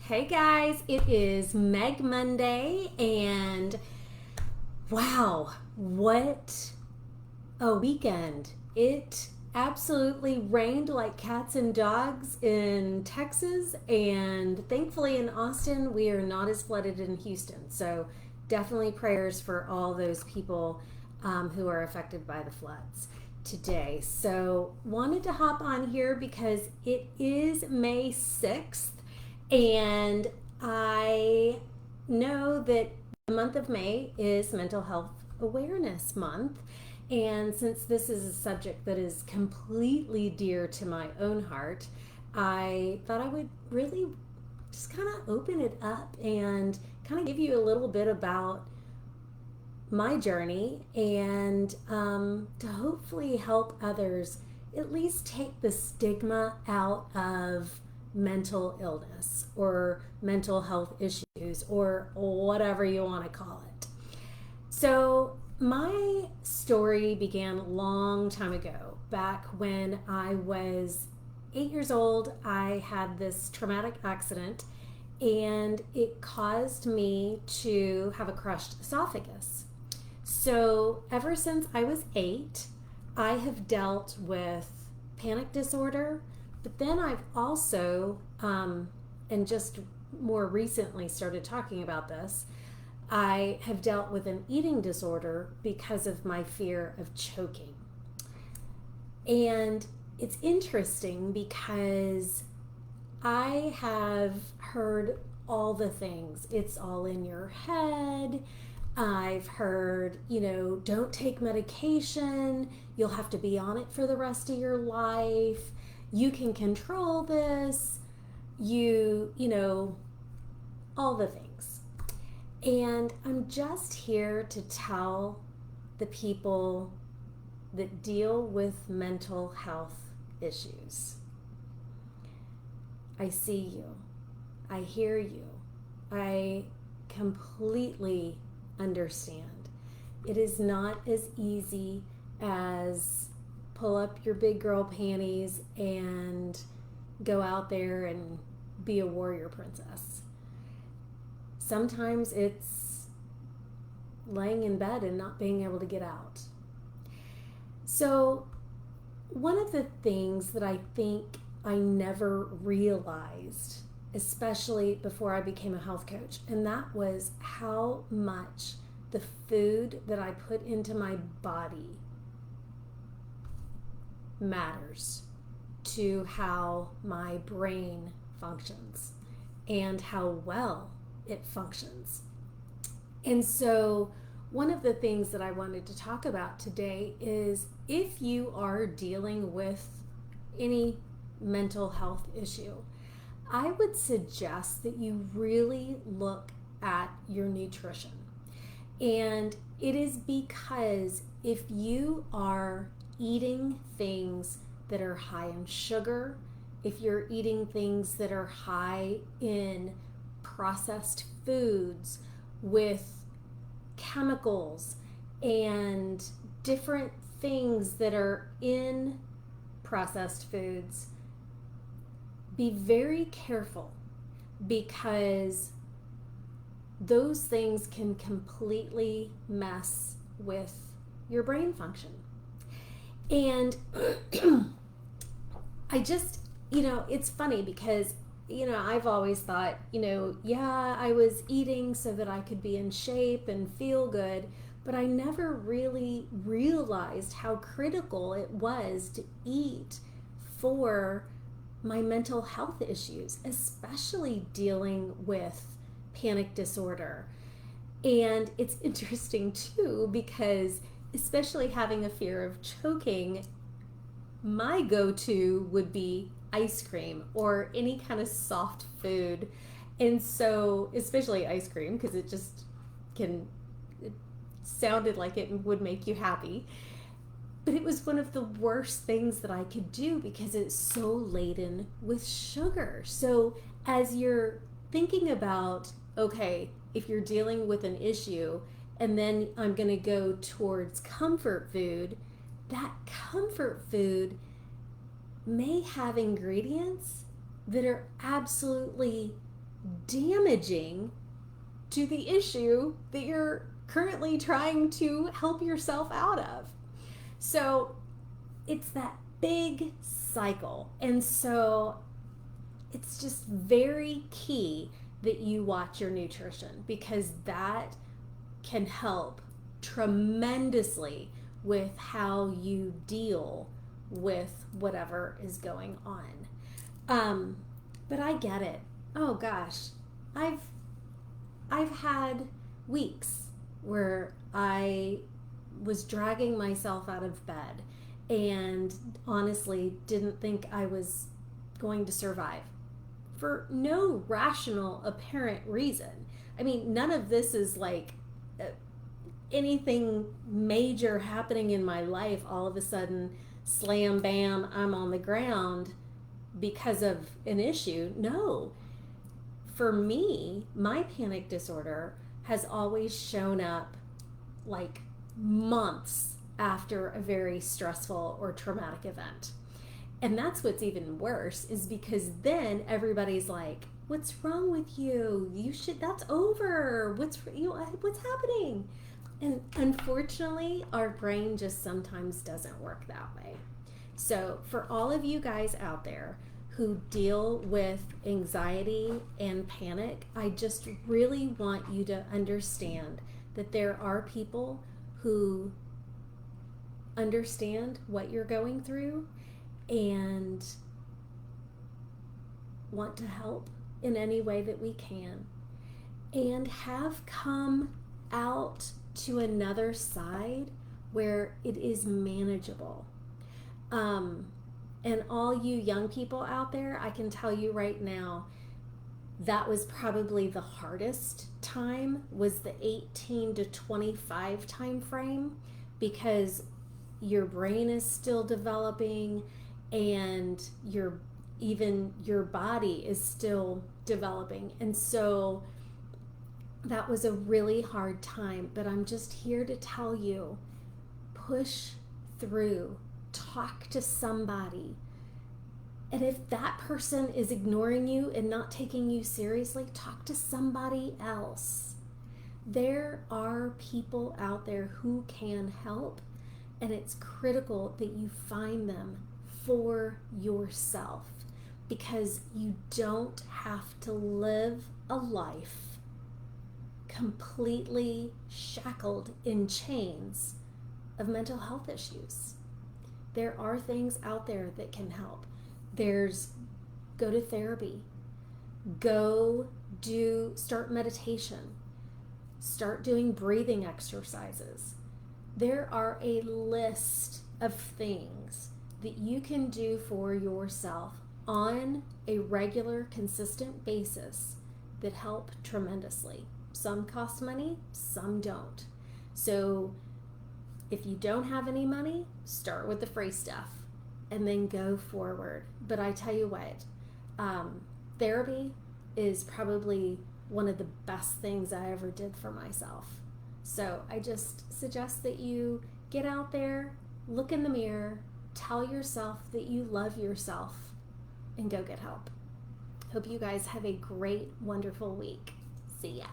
Hey guys, it is Meg Monday, and wow, what a weekend! It absolutely rained like cats and dogs in Texas, and thankfully in Austin, we are not as flooded in Houston. So, definitely prayers for all those people who are affected by the floods today. So, wanted to hop on here because it is May 6th, and I know that the month of May is Mental Health Awareness Month. And since this is a subject that is completely dear to my own heart, I thought I would really just kind of open it up and kind of give you a little bit about my journey and to hopefully help others at least take the stigma out of mental illness or mental health issues or whatever you want to call it. So, my story began a long time ago. Back when I was 8 years old, I had this traumatic accident and it caused me to have a crushed esophagus. So, ever since I was 8, I have dealt with panic disorder, but then I've also, and just more recently started talking about this, I have dealt with an eating disorder because of my fear of choking. And it's interesting because I have heard all the things. It's all in your head. I've heard, don't take medication. You'll have to be on it for the rest of your life. You can control this. All the things. And I'm just here to tell the people that deal with mental health issues. I see you. I hear you. I completely understand. It is not as easy as pull up your big girl panties and go out there and be a warrior princess. Sometimes it's laying in bed and not being able to get out. So, one of the things that I think I never realized, especially before I became a health coach, and that was how much the food that I put into my body matters to how my brain functions and how well it functions. And so, one of the things that I wanted to talk about today is if you are dealing with any mental health issue, I would suggest that you really look at your nutrition. And it is because if you are eating things that are high in sugar, if you're eating things that are high in processed foods with chemicals and different things that are in processed foods, be very careful because those things can completely mess with your brain function. And it's funny because I've always thought, I was eating so that I could be in shape and feel good, but I never really realized how critical it was to eat for my mental health issues, especially dealing with panic disorder. And it's interesting too because, especially having a fear of choking, my go-to would be ice cream or any kind of soft food. And so, especially ice cream, because it sounded like it would make you happy. But it was one of the worst things that I could do because it's so laden with sugar. So, as you're thinking about, okay, if you're dealing with an issue and then I'm going to go towards comfort food, that comfort food may have ingredients that are absolutely damaging to the issue that you're currently trying to help yourself out of. So it's that big cycle. And so it's just very key that you watch your nutrition, because that can help tremendously with how you deal with whatever is going on. But I get it. Oh gosh, I've had weeks where I was dragging myself out of bed and honestly didn't think I was going to survive for no rational apparent reason. I mean, none of this is like anything major happening in my life. All of a sudden, slam bam, I'm on the ground because of an issue. No. For me, my panic disorder has always shown up like months after a very stressful or traumatic event. And that's what's even worse, is because then everybody's like, what's wrong with you? That's over. What's happening? And unfortunately, our brain just sometimes doesn't work that way. So for all of you guys out there who deal with anxiety and panic, I just really want you to understand that there are people who understand what you're going through and want to help in any way that we can, and have come out to another side where it is manageable. And all you young people out there, I can tell you right now, that was probably the hardest time, was the 18 to 25 time frame, because your brain is still developing and your body is still developing. And so that was a really hard time. But I'm just here to tell you, push through, talk to somebody. And if that person is ignoring you and not taking you seriously, talk to somebody else. There are people out there who can help, and it's critical that you find them for yourself, because you don't have to live a life completely shackled in chains of mental health issues. There are things out there that can help. Go to therapy, start meditation, start doing breathing exercises. There are a list of things that you can do for yourself on a regular, consistent basis that help tremendously. Some cost money, some don't. So if you don't have any money, start with the free stuff and then go forward. But I tell you what, therapy is probably one of the best things I ever did for myself. So I just suggest that you get out there, look in the mirror, tell yourself that you love yourself, and go get help. Hope you guys have a great, wonderful week. See ya.